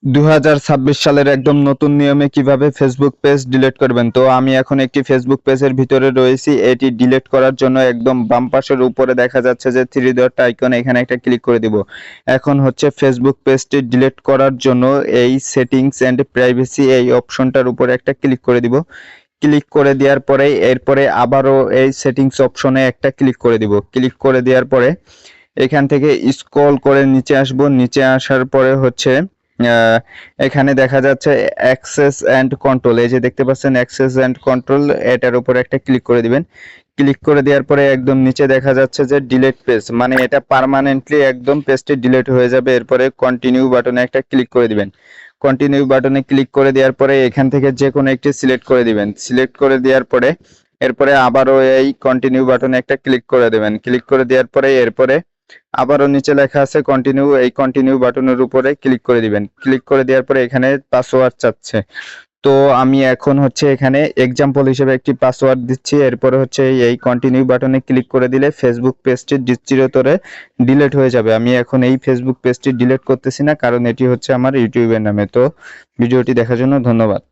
2026 সালের একদম নতুন নিয়মে কিভাবে ফেসবুক পেজ ডিলিট করবেন। তো আমি এখন একটি ফেসবুক পেজের ভিতরে রয়েছি। এটি ডিলিট করার জন্য একদম বাম পাশের উপরে দেখা যাচ্ছে যে থ্রি ডট আইকন, এখানে একটা ক্লিক করে দিব। এখন হচ্ছে ফেসবুক পেজটি ডিলিট করার জন্য এই সেটিংস এন্ড প্রাইভেসি এই অপশনটার উপরে একটা ক্লিক করে দিব। ক্লিক করে দেওয়ার পরে এরপরে আবারও এই সেটিংস অপশনে একটা ক্লিক করে দিব। ক্লিক করে দেওয়ার পরে এখান থেকে স্ক্রল করে নিচে আসব। নিচে আসার পরে হচ্ছে এখানে দেখা যাচ্ছে অ্যাক্সেস অ্যান্ড কন্ট্রোল, এই যে দেখতে পাচ্ছেন অ্যাক্সেস অ্যান্ড কন্ট্রোল, এটার উপর একটা ক্লিক করে দিবেন। ক্লিক করে দেওয়ার পরে একদম নিচে দেখা যাচ্ছে যে ডিলিট পেজ, মানে এটা পার্মানেন্টলি একদম পেজটি ডিলিট হয়ে যাবে। এরপরে কন্টিনিউ বাটনে একটা ক্লিক করে দিবেন। কন্টিনিউ বাটনে ক্লিক করে দেওয়ার পরে এখান থেকে যে কোনো একটি সিলেক্ট করে দিবেন। সিলেক্ট করে দেওয়ার পরে এরপরে আবারও এই কন্টিনিউ বাটনে একটা ক্লিক করে দেবেন। ক্লিক করে দেওয়ার পরে এরপরে আবারও নিচে লেখা আছে কন্টিনিউ, এই কন্টিনিউ বাটনের উপরে ক্লিক করে দিবেন। ক্লিক করে দেওয়ার পরে এখানে পাসওয়ার্ড চাচ্ছে। তো আমি এখন হচ্ছে এখানে এক্সাম্পল হিসেবে একটি পাসওয়ার্ড দিচ্ছি। এরপরে হচ্ছে এই কন্টিনিউ বাটনে ক্লিক করে দিলে ফেসবুক পেজটি চিরতরে ডিলিট হয়ে যাবে। আমি এখন এই ফেসবুক পেজটি ডিলিট করতেছি না, কারণ এটি হচ্ছে আমার ইউটিউবের নামে। তো ভিডিওটি দেখার জন্য ধন্যবাদ।